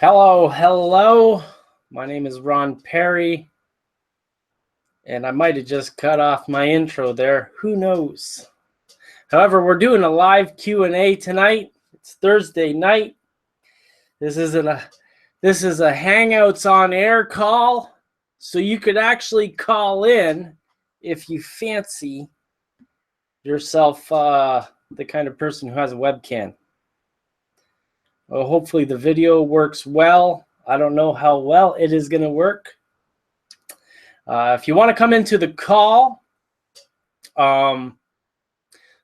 Hello, hello. My name is Ron Perry, and I might have just cut off my intro there. Who knows? However, we're doing a live Q&A tonight. It's Thursday night. This is a Hangouts on air call, so you could actually call in if you fancy yourself the kind of person who has a webcam. Well, hopefully the video works well. I don't know how well it is going to work. If you want to come into the call, the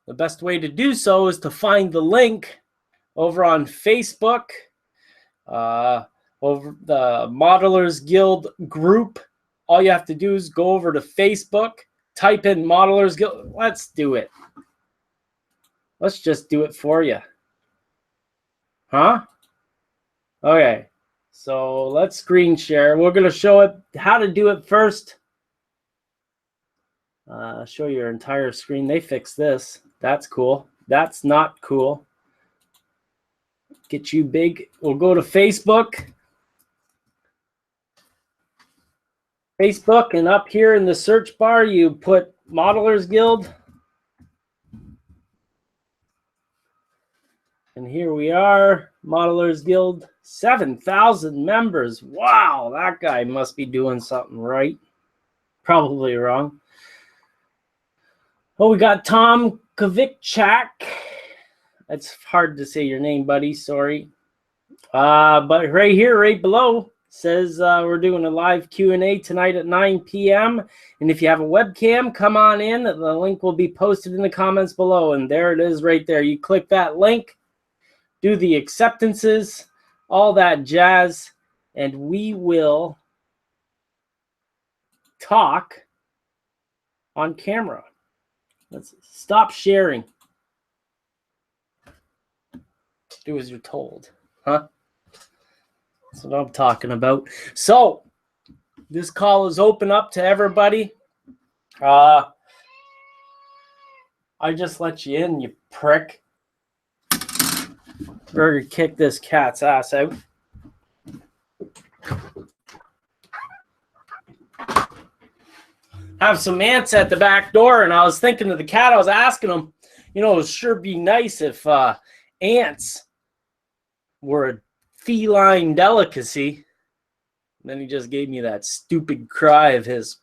best way to do so is to find the link over on Facebook, over the Modelers Guild group. All you have to do is go over to Facebook, type in Modelers Guild. Let's do it. Let's just do it for you. Huh? Okay. So let's screen share. We're going to show it how to do it first. Show your entire screen. They fixed this. That's cool. That's not cool. Get you big. We'll go to Facebook. Facebook, and up here in the search bar, you put Modelers Guild. And here we are, Modelers Guild, 7,000 members. Wow, that guy must be doing something right. Probably wrong. Oh, we got Tom Kovichak. It's hard to say your name, buddy. Sorry. But right here, right below, says we're doing a live Q&A tonight at 9 p.m. And if you have a webcam, come on in. The link will be posted in the comments below. And there it is right there. You click that link, do the acceptances, all that jazz, and we will talk on camera. Let's stop sharing. Do as you're told, huh? That's what I'm talking about. So this call is open up to everybody. I just let you in, you prick. Better kick this cat's ass out. Have some ants at the back door, and I was thinking to the cat, I was asking him, you know, it would sure be nice if ants were a feline delicacy. And then he just gave me that stupid cry of his.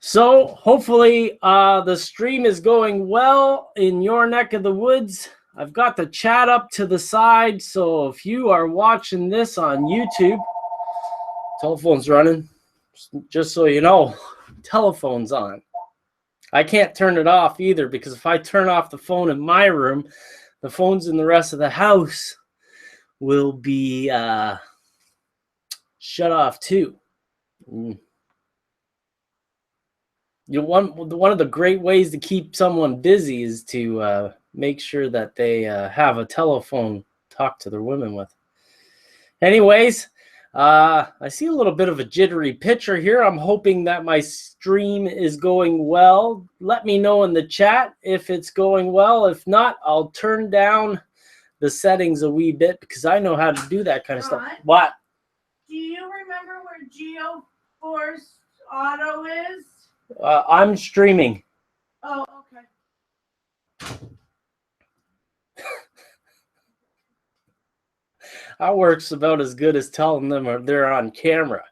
So hopefully the stream is going well in your neck of the woods. I've got the chat up to the side, so if you are watching this on YouTube, telephone's running, just so you know, telephone's on. I can't turn it off either, because if I turn off the phone in my room, the phones in the rest of the house will be shut off too. You know, one of the great ways to keep someone busy is to make sure that they have a telephone to talk to their women with. Anyways, I see a little bit of a jittery picture here. I'm hoping that my stream is going well. Let me know in the chat if it's going well. If not, I'll turn down the settings a wee bit, because I know how to do that kind of stuff. What? Do you remember where GeoForce Auto is? I'm streaming. Oh, okay. That works about as good as telling them they're on camera.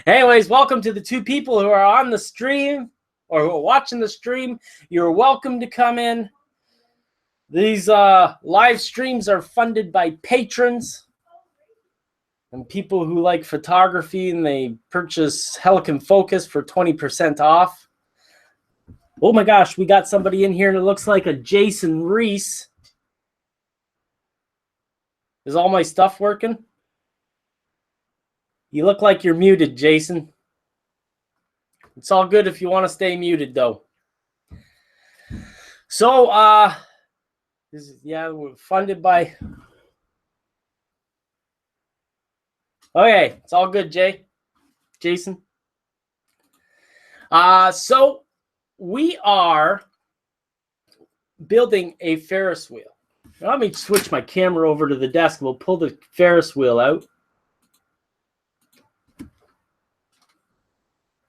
Anyways, welcome to the two people who are on the stream or who are watching the stream. You're welcome to come in. These live streams are funded by patrons and people who like photography, and they purchase Helicon Focus for 20% off. Oh my gosh, we got somebody in here and it looks like a Jason Reese. Is all my stuff working? You look like you're muted, Jason. It's all good if you want to stay muted, though. So, we're funded by... Okay, it's all good, Jason. So, we are building a Ferris wheel. Now, let me switch my camera over to the desk. We'll pull the Ferris wheel out.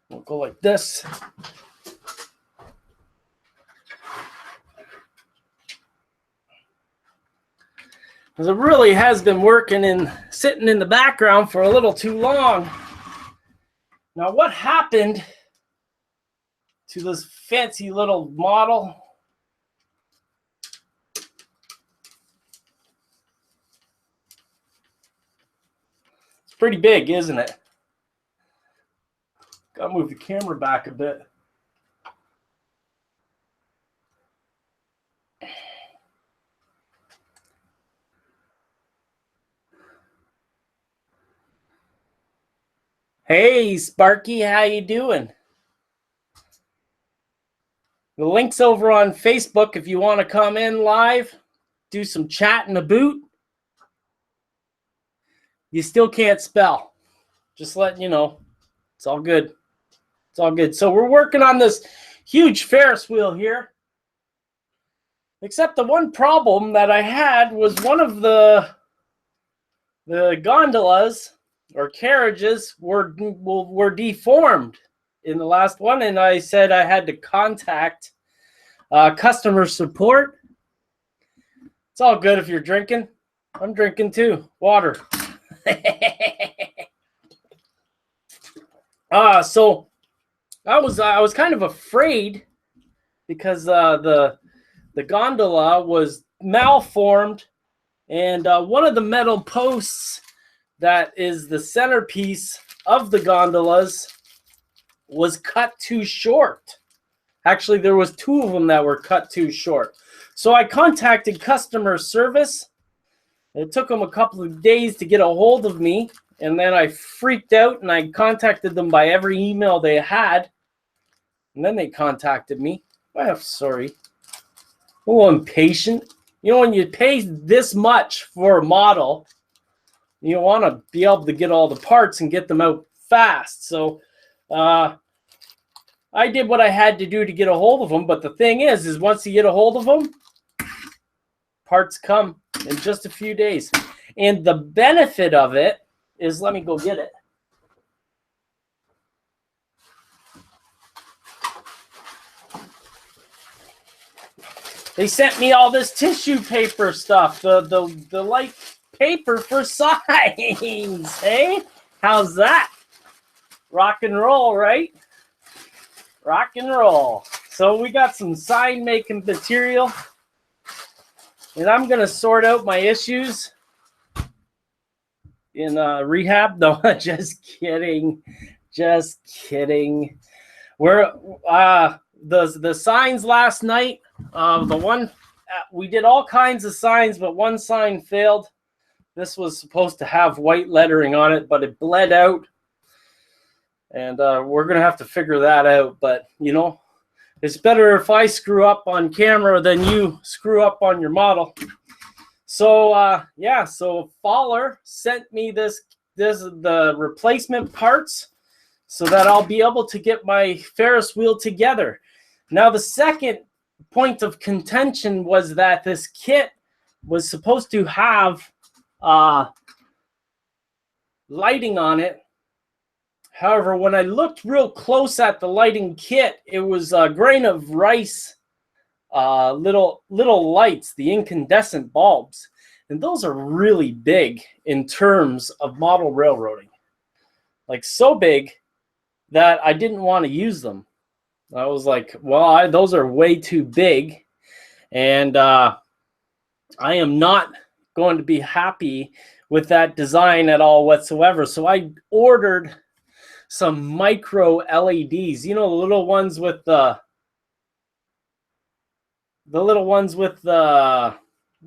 We'll go like this. Because it really has been working and sitting in the background for a little too long. Now, what happened to this fancy little model? It's pretty big, isn't it? Gotta move the camera back a bit. Hey, Sparky, how you doing? The link's over on Facebook if you want to come in live, do some chatting about. You still can't spell. Just letting you know. It's all good. It's all good. So we're working on this huge Ferris wheel here. Except the one problem that I had was one of the gondolas or carriages were deformed in the last one, and I said I had to contact customer support. It's all good if you're drinking. I'm drinking too. Water. So I was kind of afraid because the gondola was malformed, and one of the metal posts that is the centerpiece of the gondolas was cut too short. Actually, there was 2 of them that were cut too short. So I contacted customer service. It took them a couple of days to get a hold of me, and then I freaked out and I contacted them by every email they had. And then they contacted me. I'm sorry. A little impatient. You know, when you pay this much for a model, you want to be able to get all the parts and get them out fast. So I did what I had to do to get a hold of them. But the thing is once you get a hold of them, parts come in just a few days. And the benefit of it is, let me go get it. They sent me all this tissue paper stuff, the light paper for signs. Hey, how's that? Rock and roll, right? Rock and roll. So we got some sign making material, and I'm gonna sort out my issues in rehab. No, just kidding. Just kidding. We're the signs last night. The one we did all kinds of signs, but one sign failed. This was supposed to have white lettering on it, but it bled out, and we're gonna have to figure that out. But you know, it's better if I screw up on camera than you screw up on your model. So yeah, so Fowler sent me the replacement parts so that I'll be able to get my Ferris wheel together. Now the second point of contention was that this kit was supposed to have lighting on it. However, when I looked real close at the lighting kit, it was a grain of rice, little lights, the incandescent bulbs, and those are really big in terms of model railroading, like so big that I didn't want to use them. I was like, well, those are way too big, and I am not going to be happy with that design at all whatsoever. So I ordered some micro LEDs, you know, the little ones with the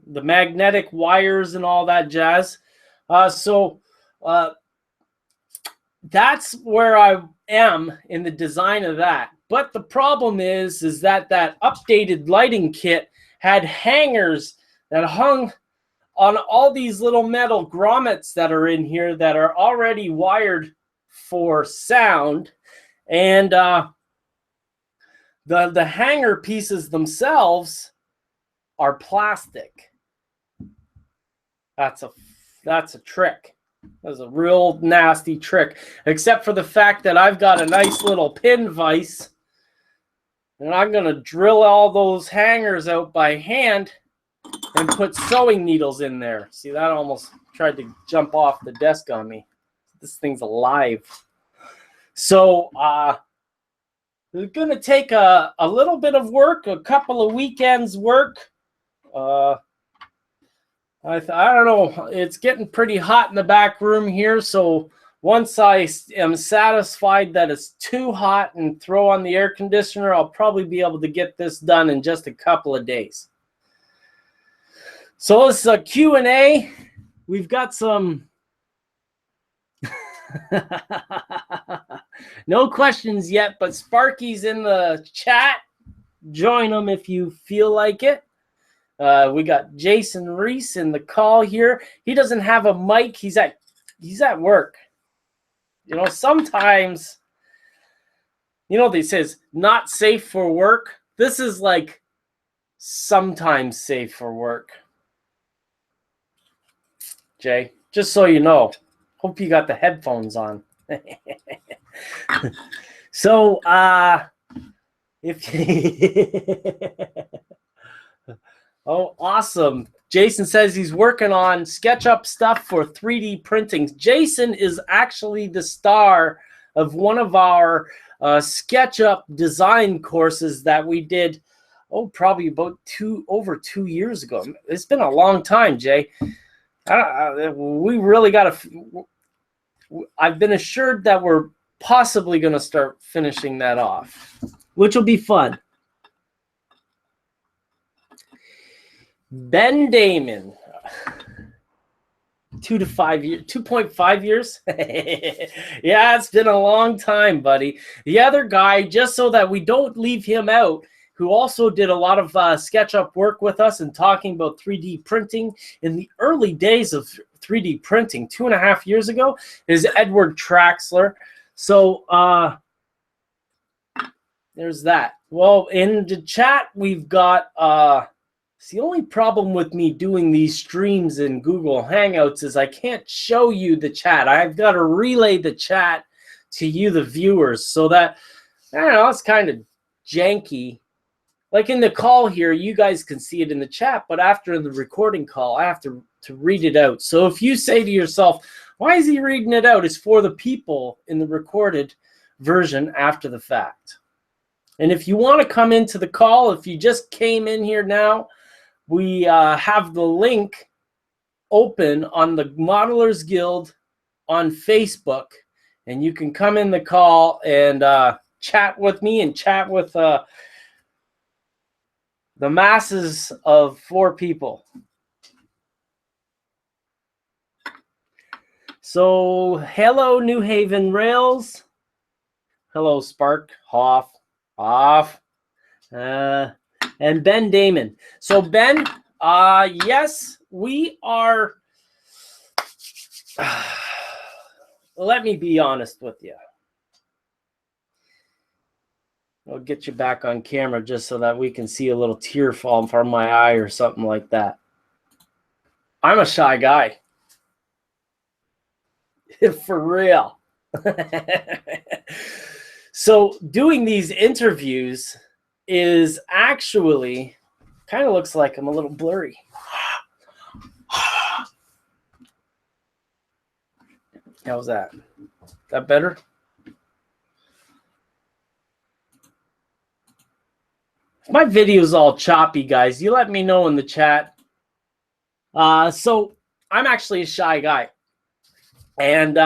magnetic wires and all that jazz. So that's where I am in the design of that. But the problem is that updated lighting kit had hangers that hung on all these little metal grommets that are in here that are already wired for sound, and the hanger pieces themselves are plastic. That's a trick. That's a real nasty trick, except for the fact that I've got a nice little pin vise, and I'm going to drill all those hangers out by hand and put sewing needles in there. See, that almost tried to jump off the desk on me. This thing's alive. So it's going to take a little bit of work, a couple of weekends work. I don't know. It's getting pretty hot in the back room here. So once I am satisfied that it's too hot and throw on the air conditioner, I'll probably be able to get this done in just a couple of days. So this is a Q&A. We've got some no questions yet, but Sparky's in the chat. Join them if you feel like it. We got Jason Reese in the call here. He doesn't have a mic. He's at work. You know, sometimes, you know, they says not safe for work. This is like sometimes safe for work. Jay, just so you know, hope you got the headphones on. So, oh, awesome. Jason says he's working on SketchUp stuff for 3D printing. Jason is actually the star of one of our SketchUp design courses that we did, probably about over 2 years ago. It's been a long time, Jay. We really got to... I've been assured that we're possibly going to start finishing that off, which will be fun. Ben Damon, 2.5 years. Yeah, it's been a long time, buddy. The other guy, just so that we don't leave him out, who also did a lot of SketchUp work with us and talking about 3D printing in the early days of 3D printing 2.5 years ago, is Edward Traxler. So there's that. Well, in the chat, we've got... it's the only problem with me doing these streams in Google Hangouts is I can't show you the chat. I've got to relay the chat to you, the viewers, so that, I don't know, it's kind of janky. Like in the call here, you guys can see it in the chat, but after the recording call, I have to read it out. So if you say to yourself, why is he reading it out? It's for the people in the recorded version after the fact. And if you want to come into the call, if you just came in here now, we have the link open on the Modelers Guild on Facebook, and you can come in the call and chat with me and chat with the masses of 4 people. So, hello, New Haven Rails. Hello, Spark, Hoff, and Ben Damon. So, Ben, yes, we are... let me be honest with you. I'll get you back on camera just so that we can see a little tear fall from my eye or something like that. I'm a shy guy. For real. So doing these interviews is actually kind of looks like I'm a little blurry. How's that? That better? If my video's all choppy, guys, you let me know in the chat. So I'm actually a shy guy. And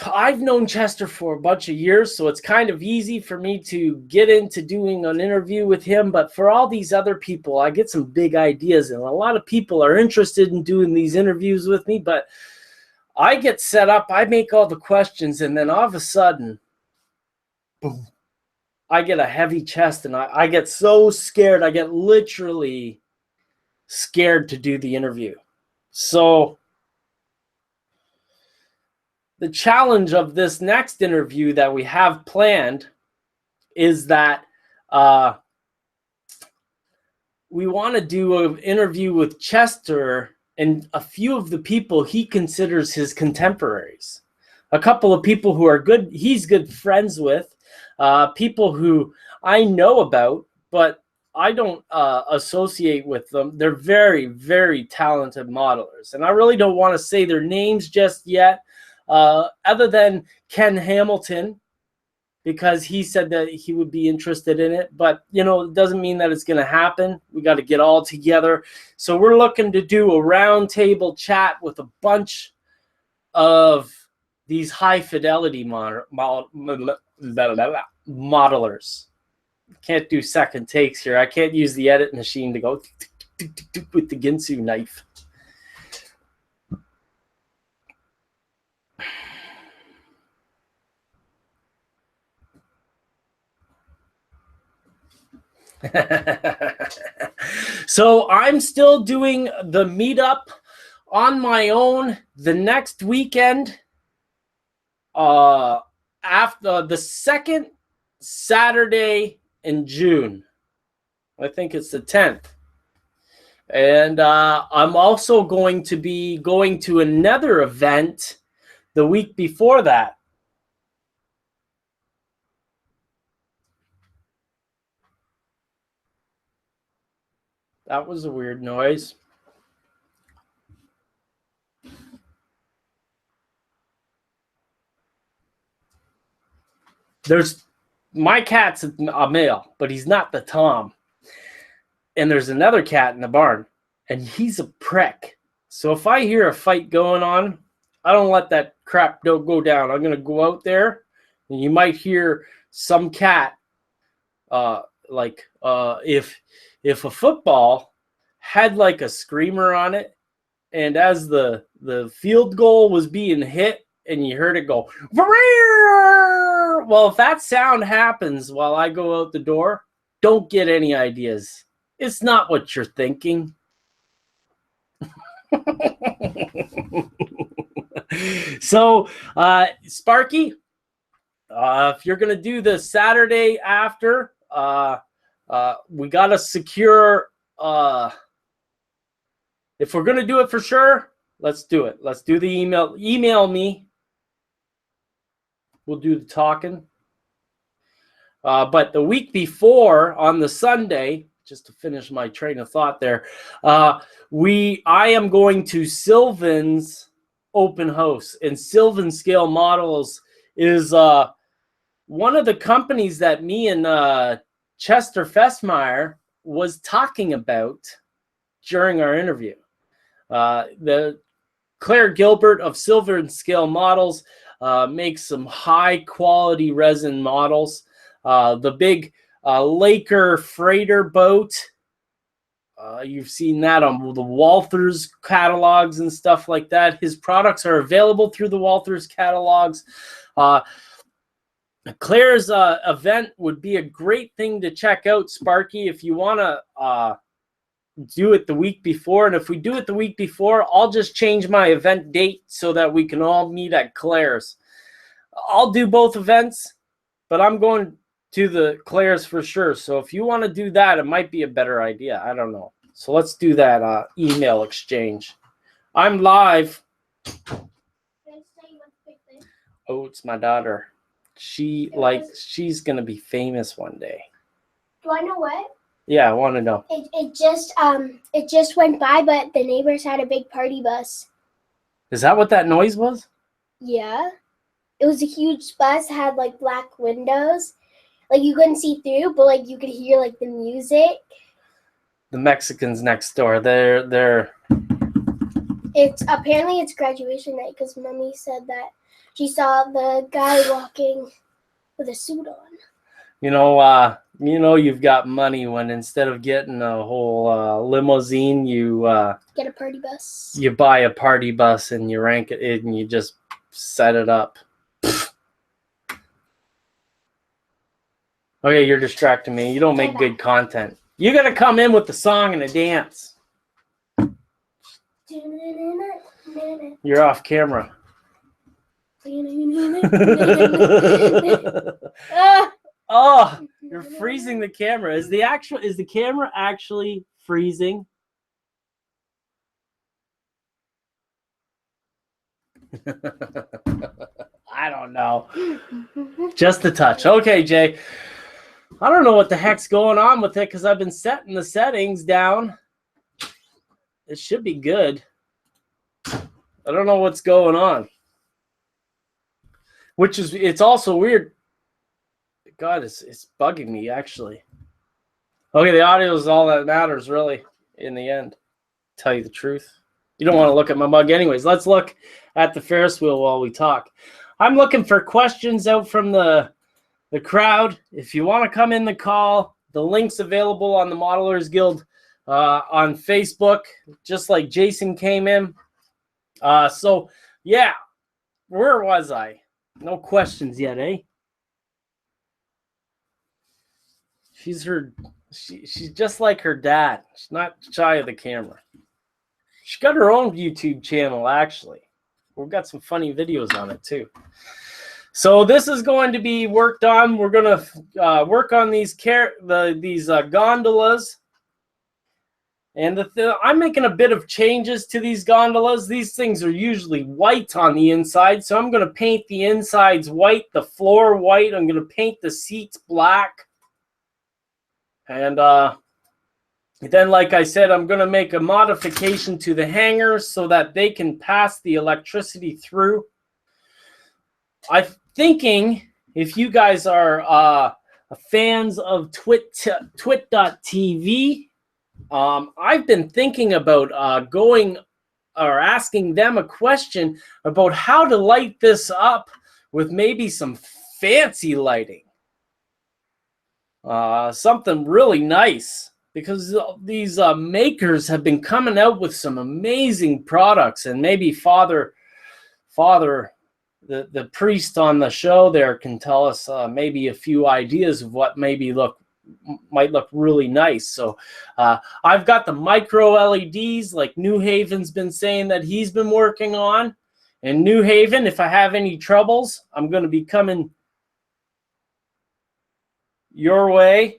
I've known Chester for a bunch of years, so it's kind of easy for me to get into doing an interview with him. But for all these other people, I get some big ideas, and a lot of people are interested in doing these interviews with me. But I get set up, I make all the questions, and then all of a sudden, boom, I get a heavy chest, and I get so scared. I get literally scared to do the interview. So the challenge of this next interview that we have planned is that we want to do an interview with Chester and a few of the people he considers his contemporaries. A couple of people who are good, he's good friends with, people who I know about, but I don't associate with them. They're very, very talented modelers. And I really don't want to say their names just yet, other than Ken Hamilton, because he said that he would be interested in it. But, you know, it doesn't mean that it's going to happen. We got to get all together. So we're looking to do a roundtable chat with a bunch of these high fidelity modelers. Can't do second takes here. I can't use the edit machine to go with the Ginsu knife. So I'm still doing the meetup on my own the next weekend, after the second Saturday in June. I think it's the 10th. And I'm also going to be going to another event the week before that. That was a weird noise. My cat's a male, but he's not the Tom. And there's another cat in the barn, and he's a prick. So if I hear a fight going on, I don't let that crap go down. I'm going to go out there, and you might hear some cat, if a football had like a screamer on it, and as the field goal was being hit, and you heard it go, well, if that sound happens while I go out the door, don't get any ideas. It's not what you're thinking. So, Sparky, if you're going to do the Saturday after, we got to secure, if we're going to do it for sure, let's do it. Let's do the email. Email me. We'll do the talking. But the week before, on the Sunday, just to finish my train of thought there, I am going to Sylvan's open house. And Sylvan Scale Models is one of the companies that me and Chester Festmeyer was talking about during our interview. The Claire Gilbert of Sylvan Scale Models makes some high quality resin models. The big Laker freighter boat, you've seen that on the Walthers catalogs and stuff like that. His products are available through the Walthers catalogs. Claire's event would be a great thing to check out, Sparky, if you want to do it the week before. And if we do it the week before, I'll just change my event date so that we can all meet at Claire's. I'll do both events, but I'm going to the Claire's for sure. So if you want to do that, it might be a better idea. I don't know. So let's do that email exchange. I'm live. Oh, it's my daughter. She's going to be famous one day. Do I know what? Yeah, I want to know. It just went by, but the neighbors had a big party bus. Is that what that noise was? Yeah. It was a huge bus, had like black windows. Like you couldn't see through, but like you could hear like the music. The Mexicans next door, they're It's apparently it's graduation night because Mommy said that she saw the guy walking with a suit on. You know you've got money when instead of getting a whole limousine, you Get a party bus. You buy a party bus and you rank it in and you just set it up. Okay, you're distracting me. You don't make good content. You got to come in with the song and a dance. You're off camera. Oh, you're freezing the camera. Is the camera actually freezing. I don't know. Just a touch. Okay, Jay. I don't know what the heck's going on with it because I've been setting the settings down. It should be good. I don't know what's going on. It's also weird. God, it's bugging me, actually. Okay, the audio is all that matters, really, in the end. Tell you the truth. You don't want to look at my mug anyways. Let's look at the Ferris wheel while we talk. I'm looking for questions out from the crowd. If you want to come in the call, the link's available on the Modelers Guild on Facebook, just like Jason came in. So, yeah, where was I? No questions yet, eh? She's just like her dad. She's not shy of the camera. She got her own YouTube channel, actually. We've got some funny videos on it, too. So this is going to be worked on. We're going to work on these gondolas. And I'm making a bit of changes to these gondolas. These things are usually white on the inside, so I'm going to paint the insides white, the floor white. I'm going to paint the seats black. And then, like I said, I'm going to make a modification to the hangers so that they can pass the electricity through. I'm thinking if you guys are fans of twit.tv, I've been thinking about going or asking them a question about how to light this up with maybe some fancy lighting. Something really nice, because these makers have been coming out with some amazing products, and maybe Father, the priest on the show there can tell us maybe a few ideas of what might look really nice. So I've got the micro LEDs like New Haven's been saying that he's been working on. And New Haven, if I have any troubles, I'm going to be coming your way.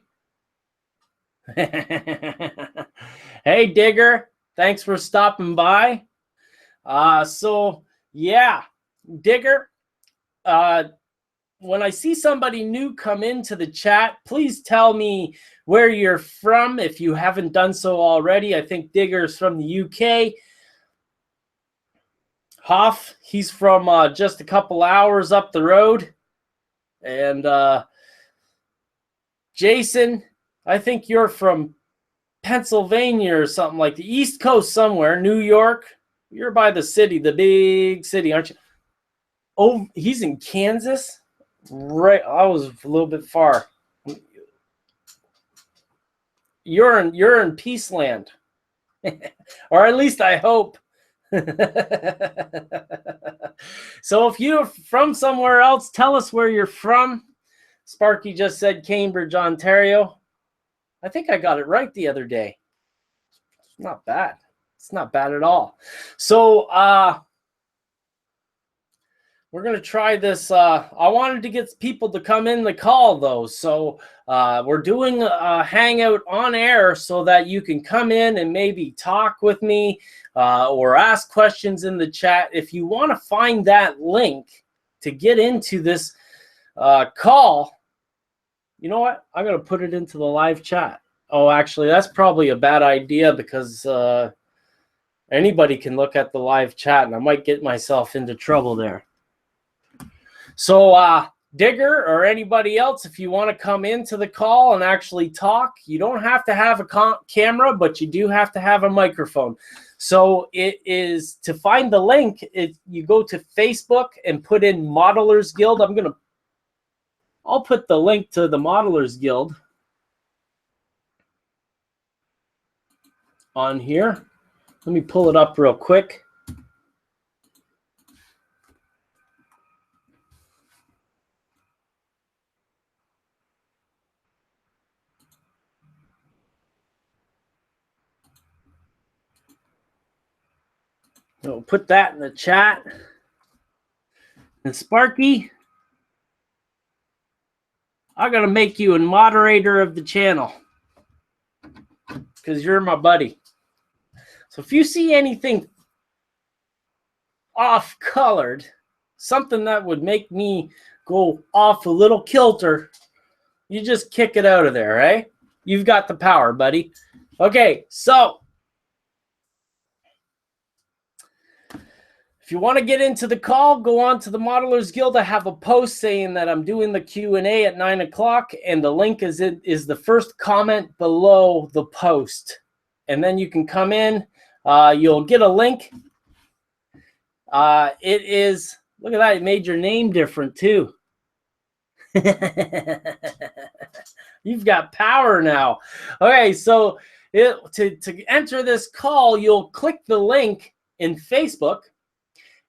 Hey, Digger, thanks for stopping by. So yeah, Digger, when I see somebody new come into the chat, please tell me where you're from if you haven't done so already. I think Digger's from the UK. Hoff, he's from just a couple hours up the road. And Jason, I think you're from Pennsylvania or something like the East Coast somewhere, New York. You're by the city, the big city, aren't you? Oh, he's in Kansas? Right, I was a little bit far. You're in Peaceland. Or at least I hope. So if you're from somewhere else, tell us where you're from. Sparky just said Cambridge, Ontario. I think I got it right the other day. It's not bad. It's not bad at all. So we're going to try this. I wanted to get people to come in the call, though. So we're doing a Hangout on air so that you can come in and maybe talk with me or ask questions in the chat. If you want to find that link to get into this call, you know what? I'm going to put it into the live chat. Oh, actually, that's probably a bad idea because anybody can look at the live chat, and I might get myself into trouble there. So, Digger or anybody else, if you want to come into the call and actually talk, you don't have to have a camera, but you do have to have a microphone. So it is, to find the link, you go to Facebook and put in Modelers Guild. I'll put the link to the Modelers Guild on here. Let me pull it up real quick. So put that in the chat. And Sparky, I'm going to make you a moderator of the channel because you're my buddy. So if you see anything off-colored, something that would make me go off a little kilter, you just kick it out of there, right? You've got the power, buddy. Okay, so if you want to get into the call, go on to the Modelers Guild. I have a post saying that I'm doing the Q&A at 9 o'clock, and the link is the first comment below the post. And then you can come in. You'll get a link. It is, look at that, it made your name different too. You've got power now. Okay, so to enter this call, you'll click the link in Facebook.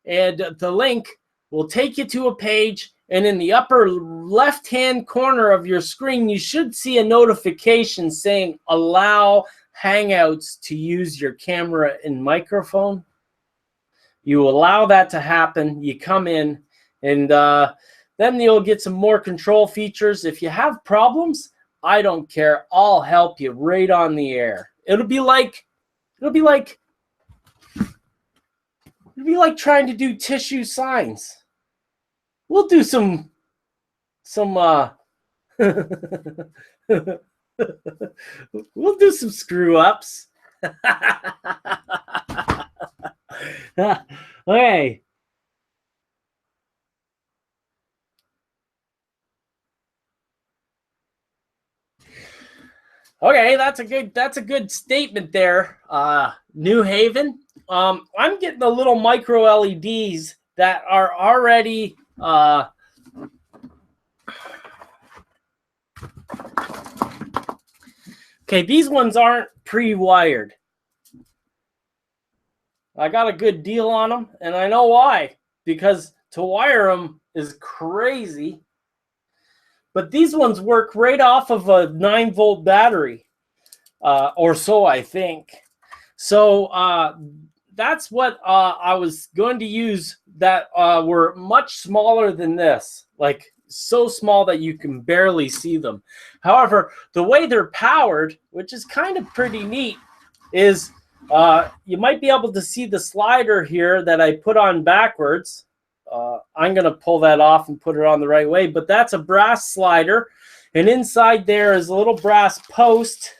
And the link will take you to a page, and in the upper left-hand corner of your screen, you should see a notification saying allow Hangouts to use your camera and microphone. You allow that to happen. You come in, and then you'll get some more control features. If you have problems, I don't care. I'll help you right on the air. It'll be like trying to do tissue signs. We'll do some we'll do some screw ups. Okay. Okay, that's a good statement there. New Haven. I'm getting the little micro LEDs that are already okay, these ones aren't pre-wired. I got a good deal on them, and I know why. Because to wire them is crazy. But these ones work right off of a 9-volt battery, or so I think. So that's what I was going to use that were much smaller than this, like so small that you can barely see them. However, the way they're powered, which is kind of pretty neat, is you might be able to see the slider here that I put on backwards. I'm going to pull that off and put it on the right way, but that's a brass slider, and inside there is a little brass post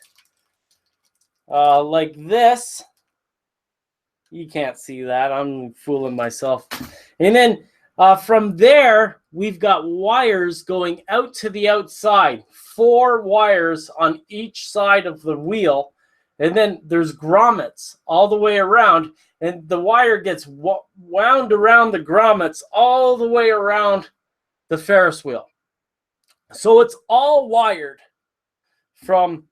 like this. You can't see that. I'm fooling myself. And then from there, we've got wires going out to the outside. 4 wires on each side of the wheel. And then there's grommets all the way around. And the wire gets wound around the grommets all the way around the Ferris wheel. So it's all wired from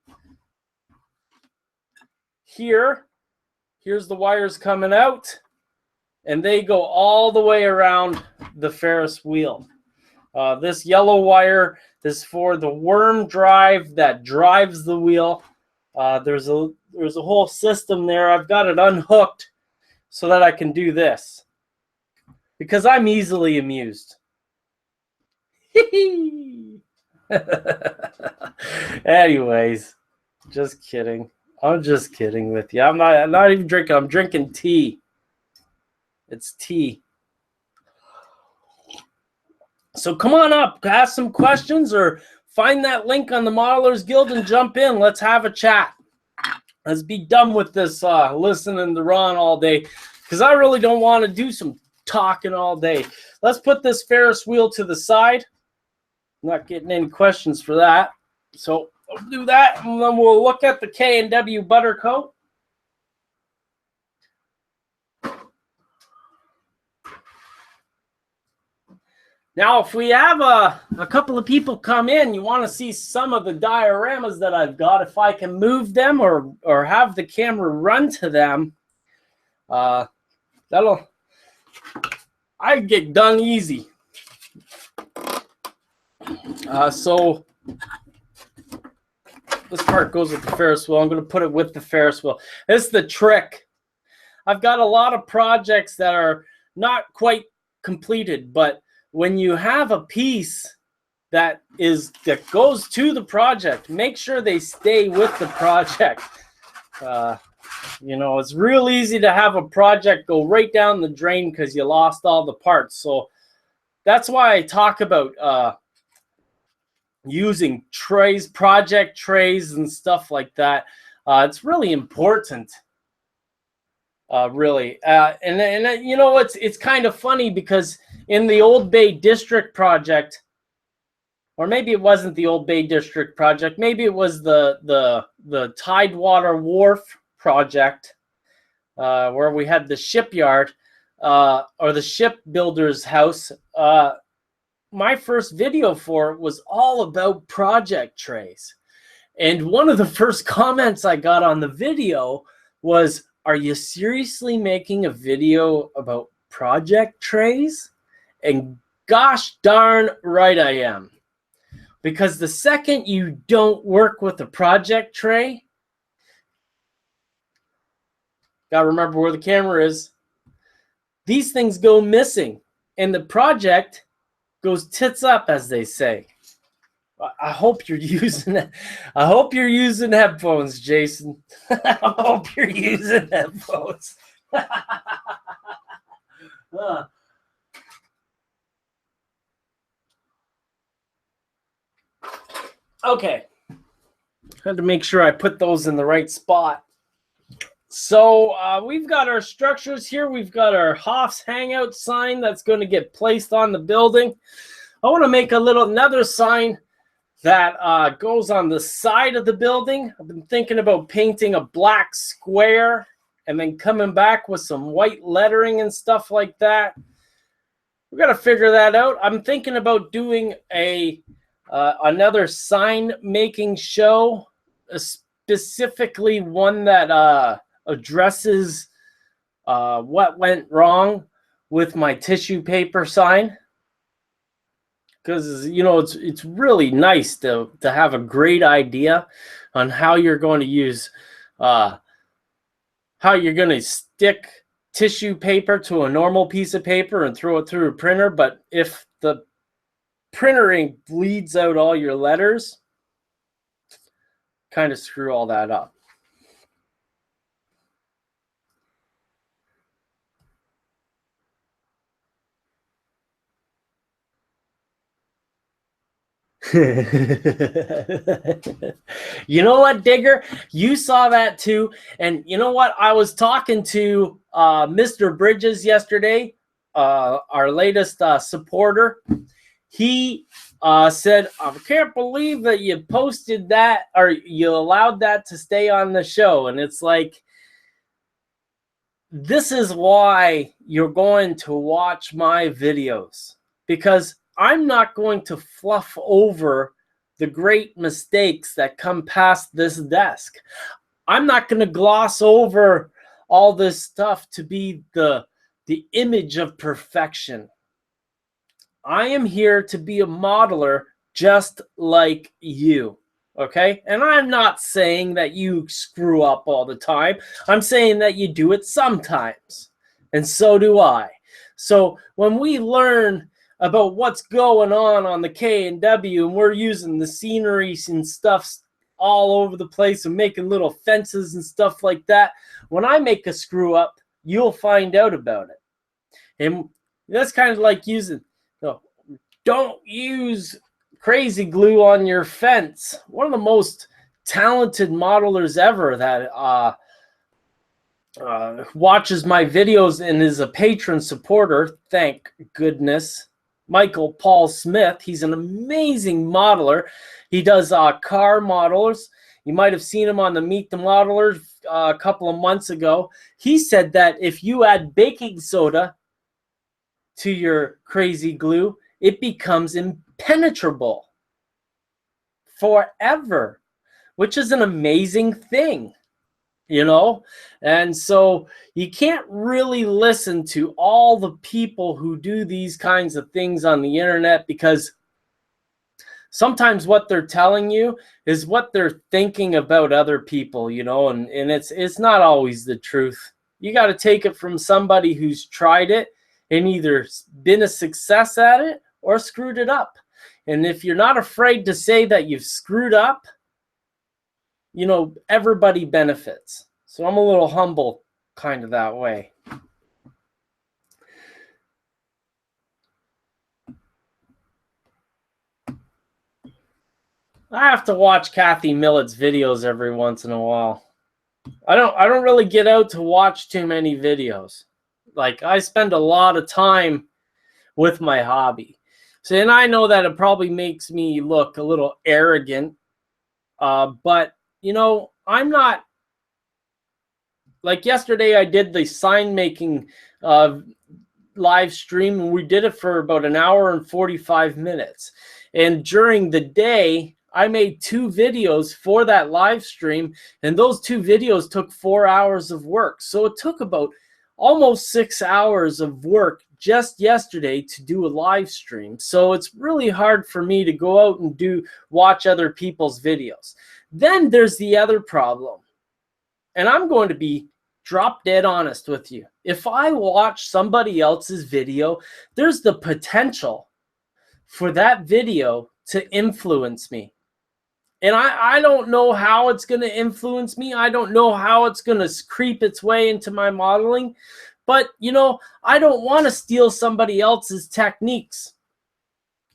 here. Here's the wires coming out, and they go all the way around the Ferris wheel. This yellow wire is for the worm drive that drives the wheel. There's a whole system there. I've got it unhooked so that I can do this because I'm easily amused. Anyways, just kidding. I'm just kidding with you. I'm not even drinking. I'm drinking tea. It's tea. So come on up, ask some questions, or find that link on the Modelers Guild and jump in. Let's have a chat. Let's be done with this listening to Ron all day, because I really don't want to do some talking all day. Let's put this Ferris wheel to the side. I'm not getting any questions for that. So I'll do that, and then we'll look at the K&W butter coat. Now, if we have a couple of people come in, you want to see some of the dioramas that I've got, if I can move them or have the camera run to them, I get done easy. So this part goes with the Ferris wheel. I'm going to put it with the Ferris wheel. This is the trick. I've got a lot of projects that are not quite completed, but when you have a piece that goes to the project, make sure they stay with the project. You know, it's real easy to have a project go right down the drain because you lost all the parts. So that's why I talk about using trays, project trays and stuff like that. It's really important, really. And you know, it's kind of funny because in the Old Bay District project, or maybe it wasn't the Old Bay District project, maybe it was the Tidewater Wharf project, where we had the shipyard, or the shipbuilder's house. My first video for it was all about project trays. And one of the first comments I got on the video was, "Are you seriously making a video about project trays?" And gosh darn right I am. Because the second you don't work with a project tray, gotta remember where the camera is, these things go missing and the project goes tits up, as they say. I hope you're using it. I hope you're using headphones, Jason. I hope you're using headphones. Okay. Had to make sure I put those in the right spot. So we've got our structures here. We've got our Hoff's Hangout sign that's going to get placed on the building. I want to make another sign that goes on the side of the building. I've been thinking about painting a black square and then coming back with some white lettering and stuff like that. We've got to figure that out. I'm thinking about doing another sign making show, specifically one that addresses what went wrong with my tissue paper sign. Because, you know, it's really nice to have a great idea on how you're going to use, how you're going to stick tissue paper to a normal piece of paper and throw it through a printer. But if the printer ink bleeds out all your letters, kind of screw all that up. You know what, Digger? You saw that too. And you know what? I was talking to Mr. Bridges yesterday, our latest supporter. He said, "I can't believe that you posted that, or you allowed that to stay on the show." And it's like, this is why you're going to watch my videos, because I'm not going to fluff over the great mistakes that come past this desk. I'm not going to gloss over all this stuff to be the image of perfection. I am here to be a modeler just like you, okay? And I'm not saying that you screw up all the time. I'm saying that you do it sometimes, and so do I. So when we learn about what's going on the K&W, and we're using the sceneries and stuff all over the place and making little fences and stuff like that, when I make a screw up, you'll find out about it. And that's kind of like using, don't use crazy glue on your fence. One of the most talented modelers ever that watches my videos and is a patron supporter, thank goodness, Michael Paul Smith. He's an amazing modeler. He does car models. You might have seen him on the Meet the Modelers a couple of months ago. He said that if you add baking soda to your crazy glue, it becomes impenetrable forever, which is an amazing thing, you know? And so you can't really listen to all the people who do these kinds of things on the internet, because sometimes what they're telling you is what they're thinking about other people, you know, and it's not always the truth. You got to take it from somebody who's tried it and either been a success at it or screwed it up. And if you're not afraid to say that you've screwed up, you know, everybody benefits. So I'm a little humble kind of that way. I have to watch Kathy Millett's videos every once in a while. I don't really get out to watch too many videos. Like, I spend a lot of time with my hobby. So, and I know that it probably makes me look a little arrogant, but you know, I'm not. Like yesterday, I did the sign making live stream, and we did it for about an hour and 45 minutes. And during the day, I made 2 videos for that live stream, and those 2 videos took 4 hours of work. So it took about almost 6 hours of work just yesterday to do a live stream. So it's really hard for me to go out and watch other people's videos. Then there's the other problem, and I'm going to be drop dead honest with you. If I watch somebody else's video, there's the potential for that video to influence me. And I don't know how it's going to influence me. I don't know how it's going to creep its way into my modeling. But, you know, I don't want to steal somebody else's techniques.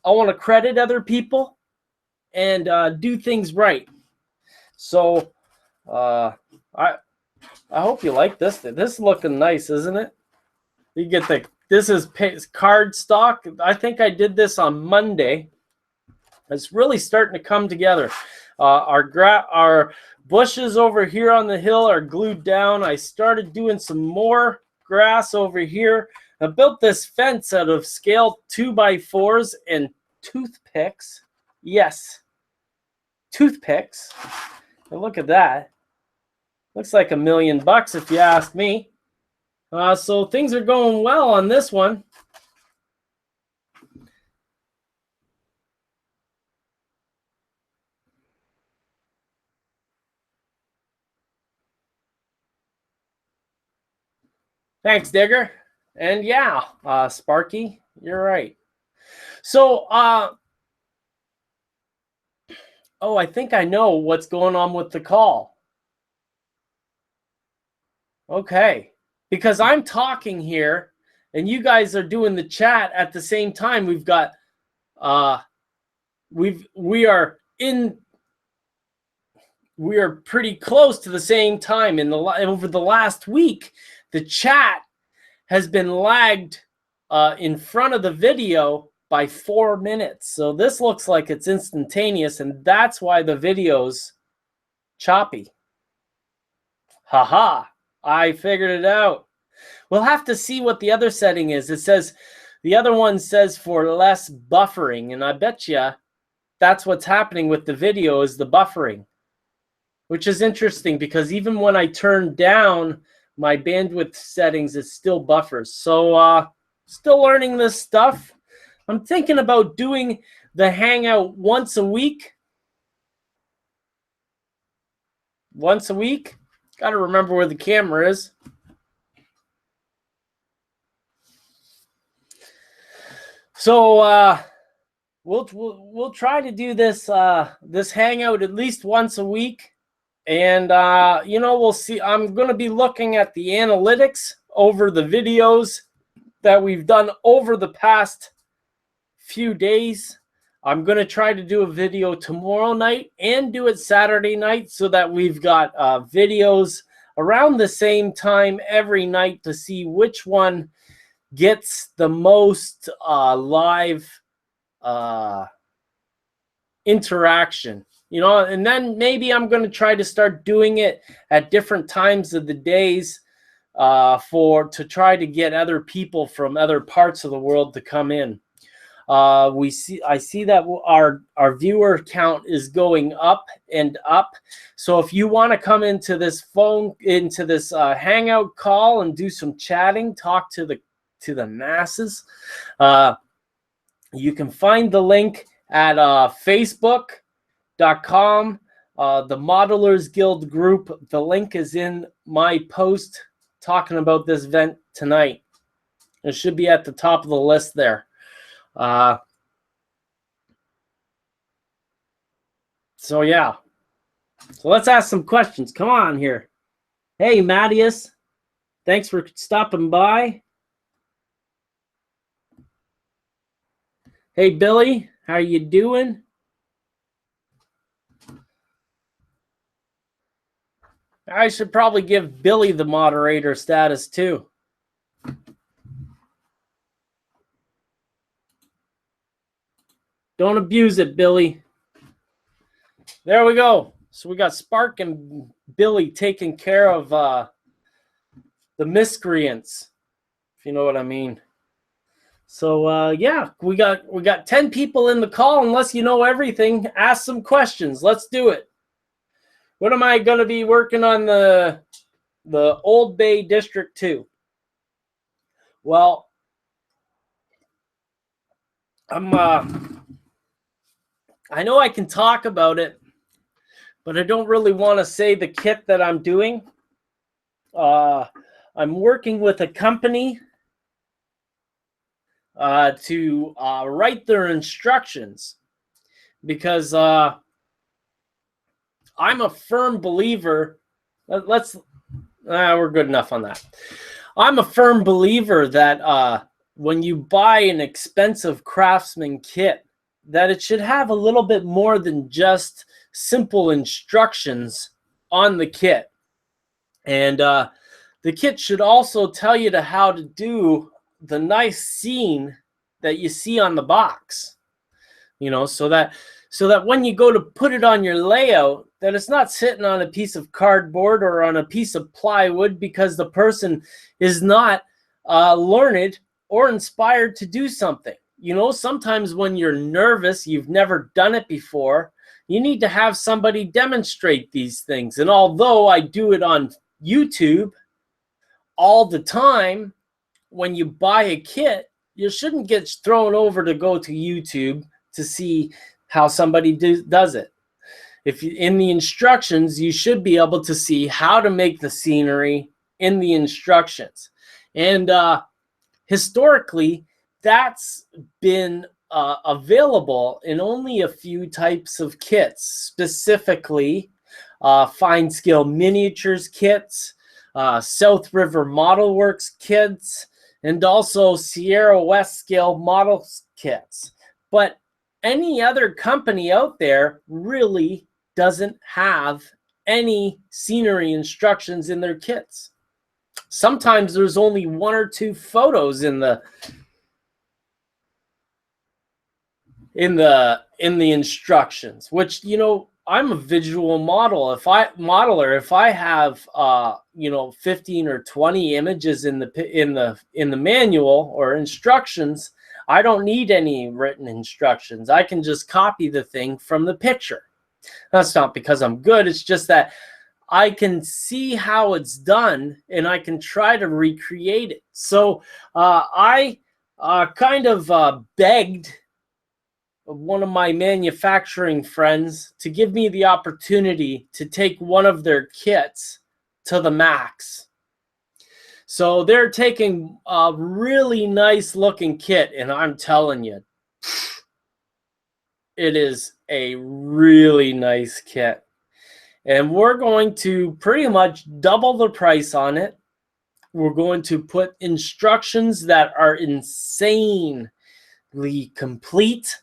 I want to credit other people and do things right. So I hope you like this. This is looking nice, isn't it? You get this is card stock. I think I did this on Monday. It's really starting to come together. Our bushes over here on the hill are glued down. I started doing some more grass over here. I built this fence out of scale 2x4s and toothpicks. Yes, toothpicks. And look at that. Looks like $1 million if you ask me. So things are going well on this one. Thanks, Digger. And yeah, Sparky, you're right. So, oh, I think I know what's going on with the call. Okay, because I'm talking here and you guys are doing the chat at the same time. We've got we are pretty close to the same time. Over the last week, the chat has been lagged in front of the video by 4 minutes. So this looks like it's instantaneous, and that's why the video's choppy. Haha, I figured it out. We'll have to see what the other setting is. It says, the other one says for less buffering, and I bet you that's what's happening with the video is the buffering, which is interesting because even when I turn down my bandwidth settings, it still buffers. So still learning this stuff. I'm thinking about doing the Hangout once a week. Once a week. Got to remember where the camera is. So we'll try to do this this Hangout at least once a week. And, you know, we'll see. I'm going to be looking at the analytics over the videos that we've done over the past few days. I'm going to try to do a video tomorrow night and do it Saturday night so that we've got videos around the same time every night to see which one gets the most live interaction. You know, and then maybe I'm going to try to start doing it at different times of the days to try to get other people from other parts of the world to come in. I see that our viewer count is going up and up. So if you want to come into this Hangout call and do some chatting, talk to the masses, you can find the link at Facebook.com, the Modelers Guild group. The link is in my post talking about this event tonight. It should be at the top of the list there. So yeah, So let's ask some questions. Come on here. Hey, Mattias. Thanks for stopping by. Hey, Billy. How you doing? I should probably give Billy the moderator status too. Don't abuse it, Billy. There we go. So we got Spark and Billy taking care of the miscreants, if you know what I mean. So yeah, we got 10 people in the call. Unless you know everything, ask some questions. Let's do it. What am I going to be working on the Old Bay District 2? Well, I know I can talk about it, but I don't really want to say the kit that I'm doing. I'm working with a company to write their instructions because I'm a firm believer. We're good enough on that. I'm a firm believer that when you buy an expensive Craftsman kit, that it should have a little bit more than just simple instructions on the kit. And the kit should also tell you how to do the nice scene that you see on the box, so that when you go to put it on your layout, that it's not sitting on a piece of cardboard or on a piece of plywood because the person is not learned or inspired to do something. Sometimes when you're nervous, you've never done it before, you need to have somebody demonstrate these things. And although I do it on YouTube all the time, when you buy a kit, you shouldn't get thrown over to go to YouTube to see how somebody does it. If you, in the instructions, you should be able to see how to make the scenery in the instructions. And historically, that's been available in only a few types of kits, specifically fine scale miniatures kits, South River Model Works kits, and also Sierra West scale models kits. But any other company out there really doesn't have any scenery instructions in their kits. Sometimes there's only 1 or 2 photos in the instructions, which, I'm a visual modeler. If I have 15 or 20 images in the manual or instructions, I don't need any written instructions. I can just copy the thing from the picture. That's not because I'm good. It's just that I can see how it's done and I can try to recreate it. So I kind of begged one of my manufacturing friends to give me the opportunity to take one of their kits to the max. So they're taking a really nice looking kit, and I'm telling you, it is a really nice kit. And we're going to pretty much double the price on it. We're going to put instructions that are insanely complete.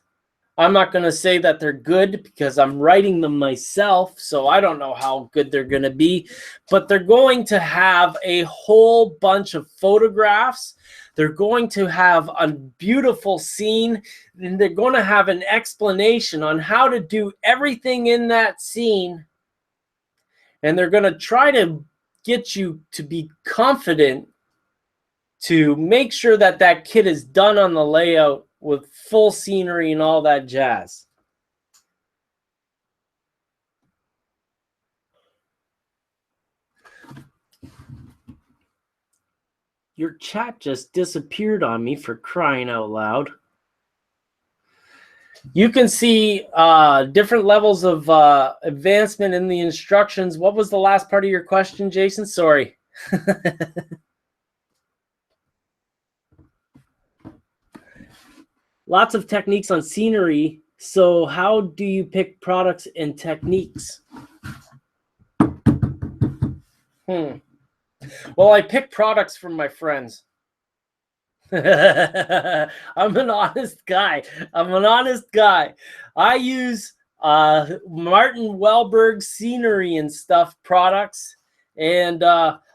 I'm not going to say that they're good because I'm writing them myself, so I don't know how good they're going to be. But they're going to have a whole bunch of photographs. They're going to have a beautiful scene, and they're going to have an explanation on how to do everything in that scene. And they're going to try to get you to be confident to make sure that that kit is done on the layout with full scenery and all that jazz. Your chat just disappeared on me, for crying out loud. You can see different levels of advancement in the instructions. What was the last part of your question, Jason? Sorry. Lots of techniques on scenery. So how do you pick products and techniques? Well, I pick products from my friends. I'm an honest guy. I use Martin Welberg scenery and stuff products, and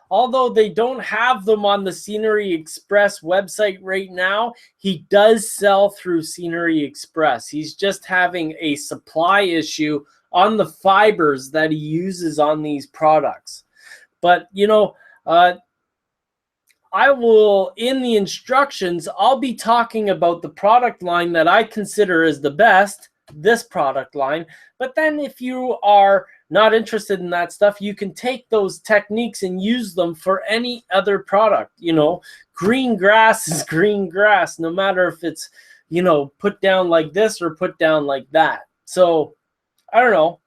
although they don't have them on the Scenery Express website right now, he does sell through Scenery Express. He's just having a supply issue on the fibers that he uses on these products. But I will, in the instructions, I'll be talking about the product line that I consider is the best, this product line. But then if you are not interested in that stuff, you can take those techniques and use them for any other product. Green grass is green grass, no matter if it's, put down like this or put down like that. So, I don't know.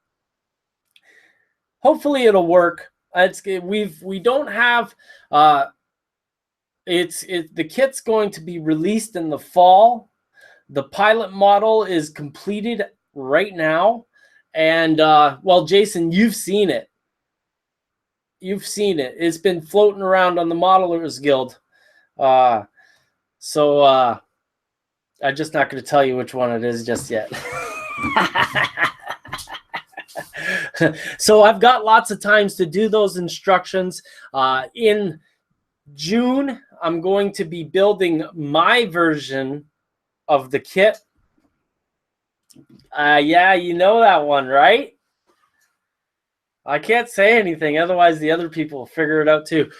Hopefully it'll work. We don't have... the kit's going to be released in the fall. The pilot model is completed right now, and well, Jason, you've seen it. It's been floating around on the Modelers Guild. So I'm just not going to tell you which one it is just yet. So I've got lots of times to do those instructions. In June, I'm going to be building my version of the kit. Yeah, you know that one, right? I can't say anything, otherwise the other people will figure it out too.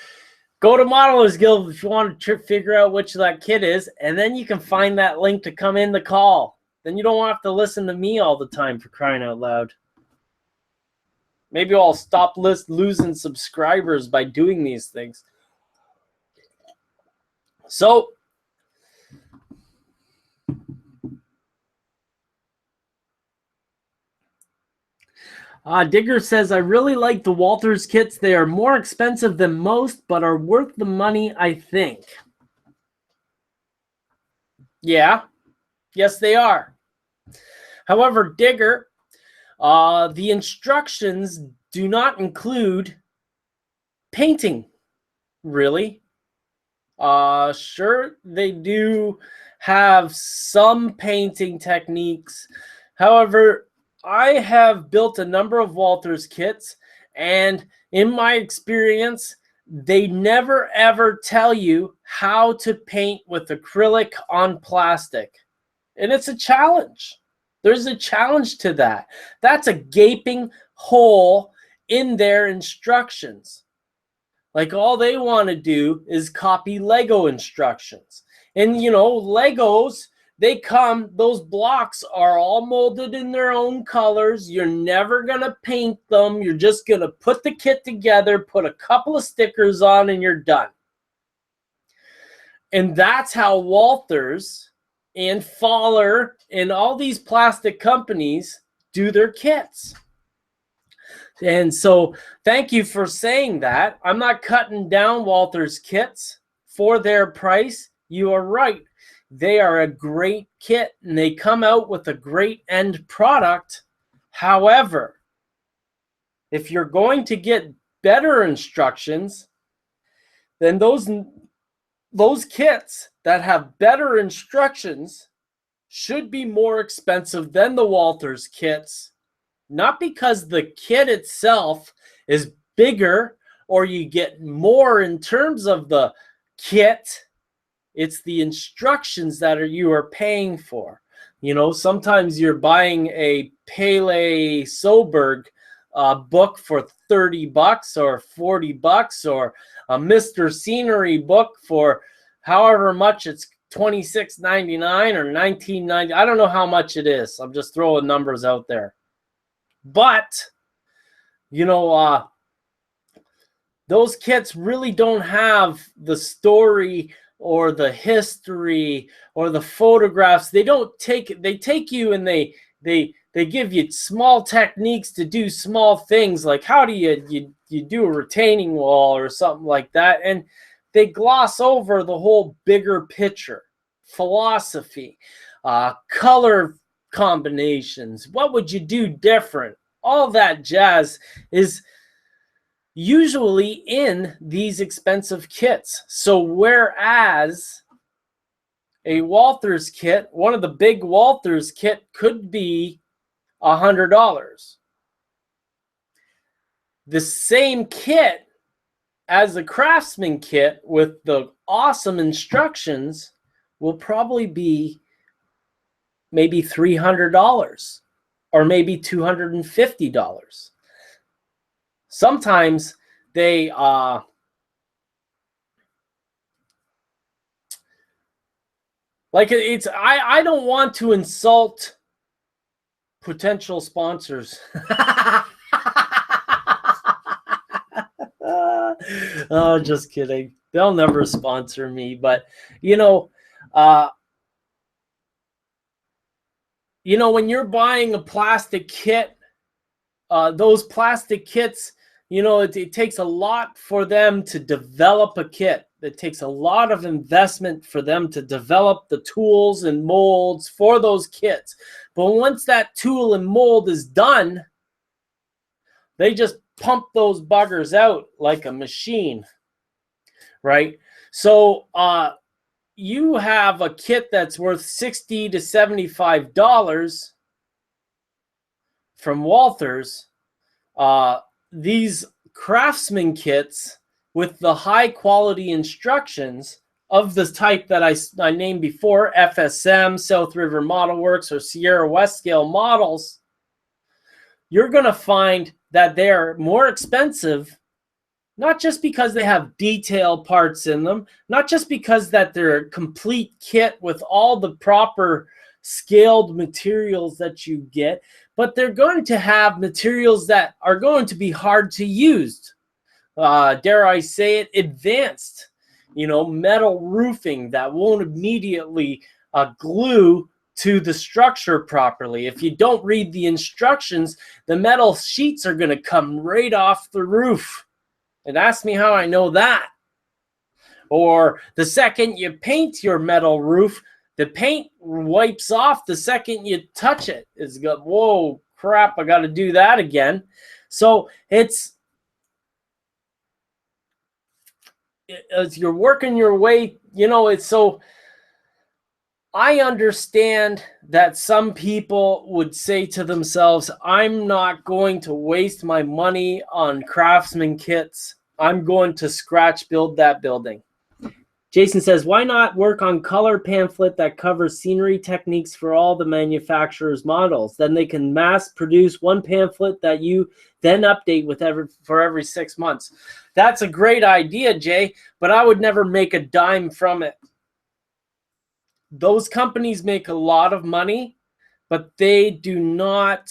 Go to Modelers Guild if you want to figure out which that kit is, and then you can find that link to come in the call. Then you don't have to listen to me all the time, for crying out loud. Maybe I'll stop losing subscribers by doing these things. So, Digger says, I really like the Walters kits. They are more expensive than most, but are worth the money, I think. Yeah. Yes, they are. However, Digger, the instructions do not include painting, really. Sure, they do have some painting techniques. However, I have built a number of Walters kits, and in my experience, they never ever tell you how to paint with acrylic on plastic. And it's a challenge. There's a challenge to that. That's a gaping hole in their instructions. Like, all they want to do is copy Lego instructions. And, Legos, they come, those blocks are all molded in their own colors. You're never going to paint them. You're just going to put the kit together, put a couple of stickers on, and you're done. And that's how Walters and Fowler and all these plastic companies do their kits. And so thank you for saying that. I'm not cutting down Walters kits for their price. You are right. They are a great kit, and they come out with a great end product. However, if you're going to get better instructions, then those kits that have better instructions should be more expensive than the Walters kits. Not because the kit itself is bigger or you get more in terms of the kit. It's the instructions that you are paying for. Sometimes you're buying a Pele Soberg book for $30 or $40, or a Mr. Scenery book for however much. It's $26.99 or $19.90. I don't know how much it is. I'm just throwing numbers out there. But, those kits really don't have the story or the history or the photographs. They take you and they give you small techniques to do small things, like how do you do a retaining wall or something like that, and they gloss over the whole bigger picture, philosophy, color combinations. What would you do different? All that jazz is usually in these expensive kits. So whereas a Walthers kit, one of the big Walthers kit could be $100. The same kit as the Craftsman kit with the awesome instructions will probably be maybe $300 or maybe $250. Sometimes they like it's I don't want to insult potential sponsors. Oh, just kidding. They'll never sponsor me, but when you're buying a plastic kit, those plastic kits, it takes a lot for them to develop a kit. It takes a lot of investment for them to develop the tools and molds for those kits. But once that tool and mold is done, they just pump those buggers out like a machine, right? So you have a kit that's worth $60 to $75 from Walthers. These Craftsman kits with the high quality instructions of the type that I named before, FSM, South River Model Works, or Sierra West Scale models, you're going to find that they're more expensive, not just because they have detail parts in them, not just because that they're a complete kit with all the proper scaled materials that you get, but they're going to have materials that are going to be hard to use. Dare I say it, advanced, metal roofing that won't immediately glue to the structure properly. If you don't read the instructions, the metal sheets are going to come right off the roof. And ask me how I know that. Or the second you paint your metal roof, the paint wipes off the second you touch it. It's got, whoa, crap, I got to do that again. So it's as you're working your way, it's so. I understand that some people would say to themselves, I'm not going to waste my money on Craftsman kits. I'm going to scratch build that building. Jason says, why not work on color pamphlet that covers scenery techniques for all the manufacturer's models? Then they can mass produce one pamphlet that you then update with every 6 months. That's a great idea, Jay, but I would never make a dime from it. Those companies make a lot of money, but they do not,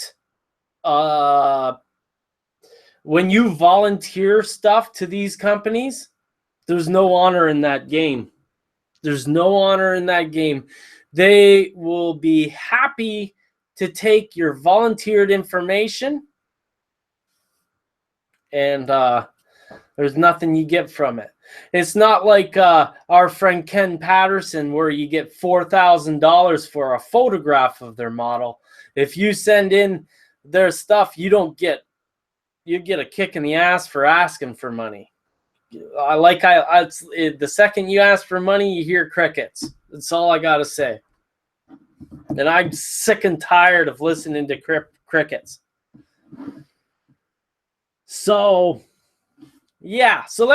when you volunteer stuff to these companies, there's no honor in that game. There's no honor in that game. They will be happy to take your volunteered information, and there's nothing you get from it. It's not like our friend Ken Patterson, where you get $4,000 for a photograph of their model. If you send in their stuff, you get a kick in the ass for asking for money. The second you ask for money, you hear crickets. That's all I gotta say. And I'm sick and tired of listening to crickets. So. Yeah, so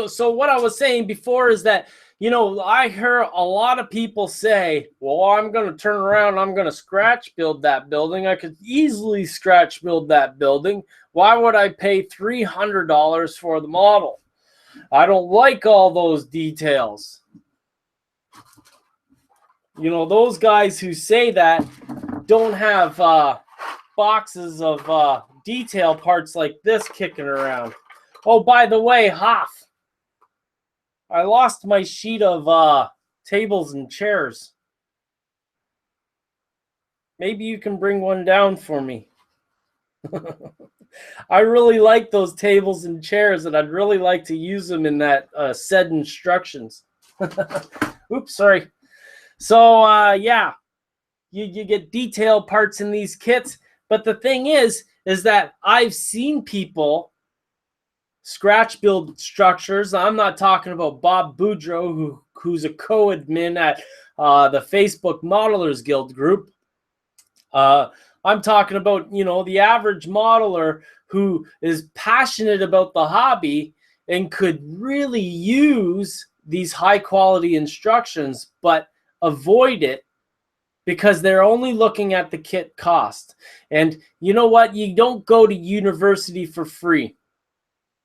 so what I was saying before is that, I hear a lot of people say, well, I'm going to turn around, I'm going to scratch build that building. I could easily scratch build that building. Why would I pay $300 for the model? I don't like all those details. Those guys who say that don't have boxes of detail parts like this kicking around. Oh, by the way, Hoff, I lost my sheet of tables and chairs. Maybe you can bring one down for me. I really like those tables and chairs, and I'd really like to use them in that said instructions. Oops, sorry. So, yeah, you get detail parts in these kits. But the thing is that I've seen people scratch build structures. I'm not talking about Bob Boudreau, who's a co-admin at the Facebook Modelers Guild group. I'm talking about, you know, the average modeler who is passionate about the hobby and could really use these high quality instructions, but avoid it because they're only looking at the kit cost. And you know what? You don't go to university for free.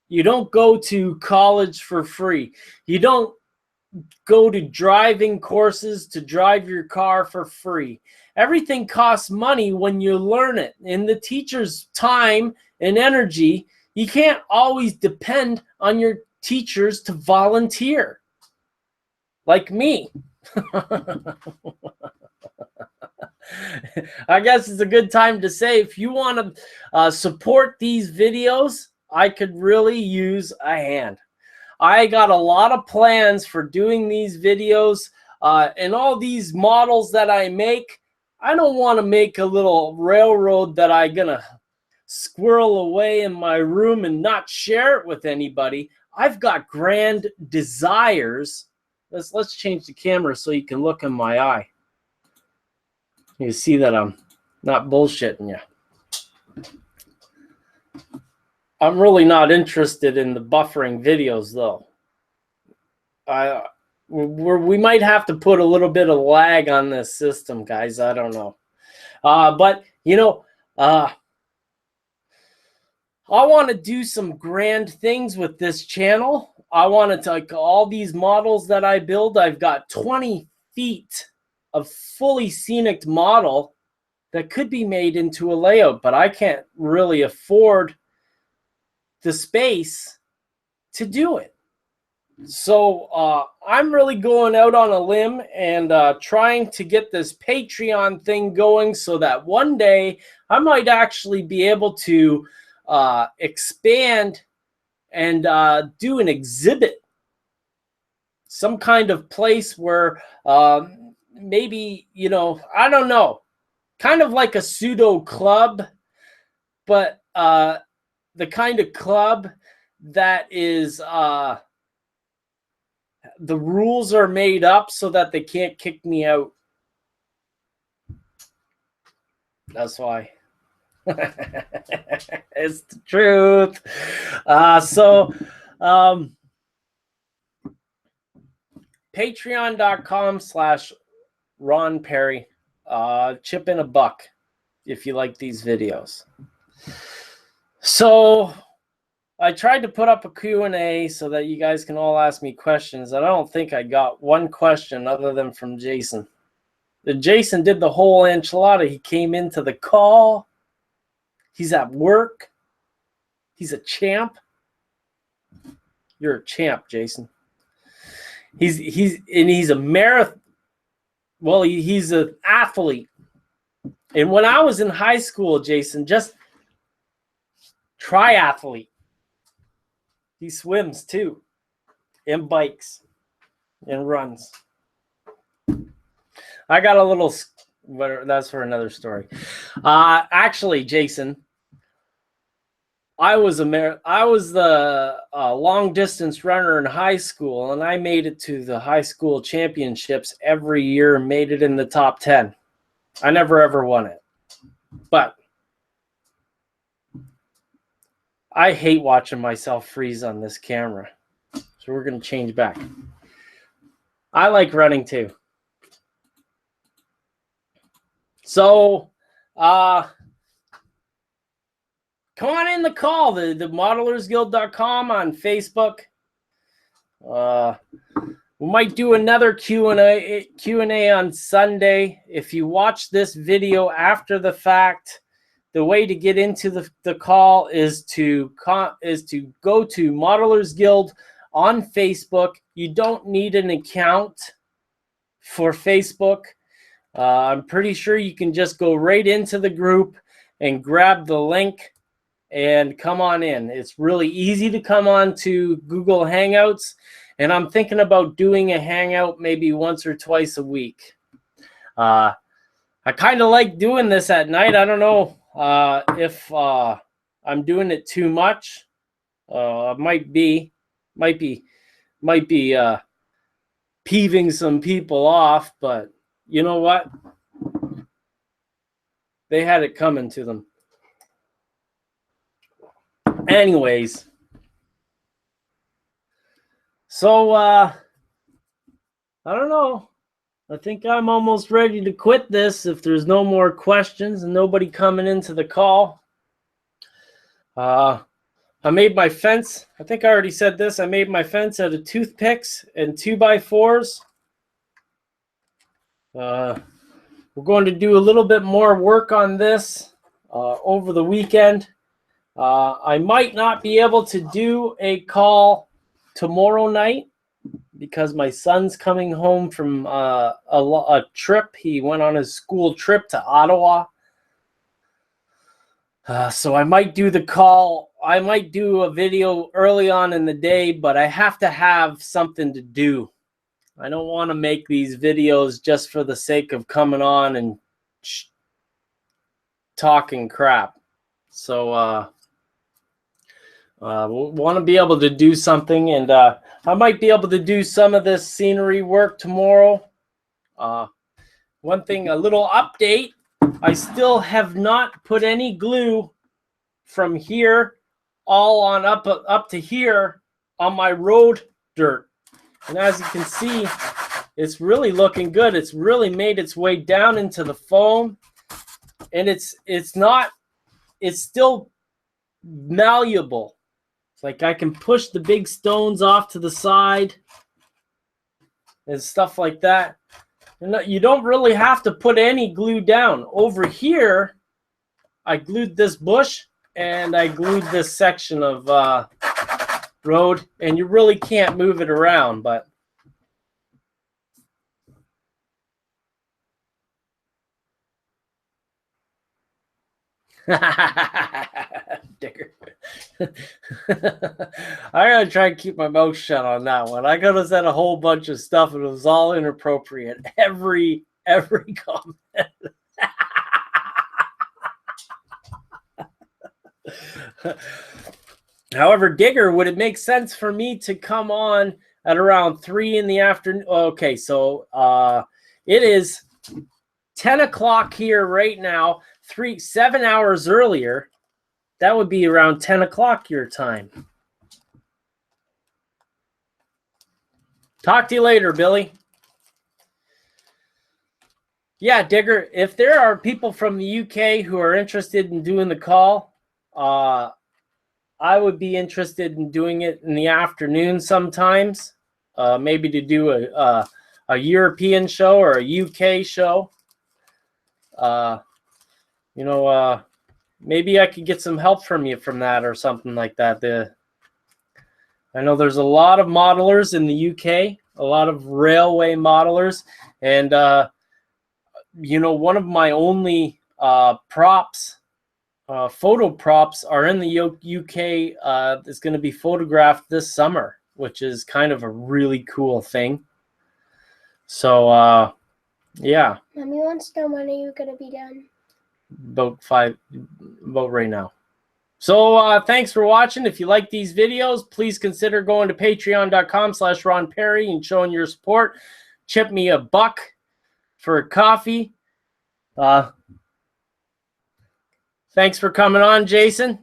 You don't go to college for free. You don't go to driving courses to drive your car for free. Everything costs money when you learn it. In the teacher's time and energy, you can't always depend on your teachers to volunteer. Like me. I guess it's a good time to say, if you want to support these videos, I could really use a hand. I got a lot of plans for doing these videos, and all these models that I make. I don't want to make a little railroad that I'm gonna squirrel away in my room and not share it with anybody. I've got grand desires. Let's change the camera so you can look in my eye. You see that I'm not bullshitting you. I'm really not interested in the buffering videos, though. We might have to put a little bit of lag on this system, guys. I don't know. But, you know, I want to do some grand things with this channel. I want to take all these models that I build. I've got 20 feet of fully scenic model that could be made into a layout, but I can't really afford the space to do it. So I'm really going out on a limb and trying to get this Patreon thing going so that one day I might actually be able to expand and do an exhibit, some kind of place where maybe, you know, I don't know, kind of like a pseudo club, but the kind of club that is the rules are made up so that they can't kick me out. That's why. It's the truth. Patreon.com/Ron Perry. Chip in $1 if you like these videos. So I tried to put up a Q&A so that you guys can all ask me questions. And I don't think I got one question other than from Jason. Jason did the whole enchilada. He came into the call. He's at work. He's a champ. You're a champ, Jason. He's a marathon. Well, he's an athlete. And when I was in high school, Jason, just triathlete. He swims too, and bikes, and runs. I got a little, but that's for another story. Actually, Jason, I was the long distance runner in high school, and I made it to the high school championships every year and made it in the top 10. I never ever won it, but I hate watching myself freeze on this camera. So we're going to change back. I like running too. So, come on in the call, the ModelersGuild.com on Facebook. We might do another Q&A on Sunday. If you watch this video after the fact, the way to get into the call is to go to Modelers Guild on Facebook. You don't need an account for Facebook. I'm pretty sure you can just go right into the group and grab the link and come on in. It's really easy to come on to Google Hangouts, and I'm thinking about doing a Hangout maybe once or twice a week. I kind of like doing this at night. I don't know if I'm doing it too much. might be peeving some people off, but you know what? They had it coming to them. Anyways, so I don't know. I think I'm almost ready to quit this if there's no more questions and nobody coming into the call. I made my fence. I think I already said this. I made my fence out of toothpicks and 2x4s. We're going to do a little bit more work on this over the weekend. I might not be able to do a call tomorrow night because my son's coming home from a trip. He went on his school trip to Ottawa. So I might do the call. I might do a video early on in the day, but I have to have something to do. I don't want to make these videos just for the sake of coming on and talking crap. So we'll want to be able to do something, and I might be able to do some of this scenery work tomorrow. One thing, a little update. I still have not put any glue from here all on up to here on my road dirt. And as you can see, it's really looking good. It's really made its way down into the foam. And it's still malleable. It's like I can push the big stones off to the side and stuff like that. And you don't really have to put any glue down. Over here, I glued this bush and I glued this section of road, and you really can't move it around, but Digger. I gotta try and keep my mouth shut on that one. I could have said a whole bunch of stuff and it was all inappropriate. Every comment. However, Digger, would it make sense for me to come on at around 3 in the afternoon? Okay, so it is 10 o'clock here right now. 7 hours earlier, that would be around 10 o'clock your time. Talk to you later, Billy. Yeah, Digger, if there are people from the UK who are interested in doing the call, I would be interested in doing it in the afternoon sometimes, maybe to do a European show or a UK show. Maybe I could get some help from you from that or something like that. I know there's a lot of modelers in the UK, a lot of railway modelers, and one of my only props, photo props, are in the UK. It's going to be photographed this summer, which is kind of a really cool thing. So, yeah. Mommy wants to know when are you going to be done? About right now. So thanks for watching. If you like these videos, please consider going to patreon.com/Ron Perry and showing your support. Chip me $1 for a coffee. Thanks for coming on, Jason.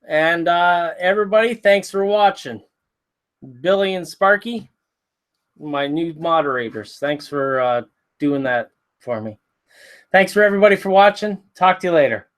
And everybody, thanks for watching. Billy and Sparky, my new moderators. Thanks for doing that for me. Thanks for everybody for watching. Talk to you later.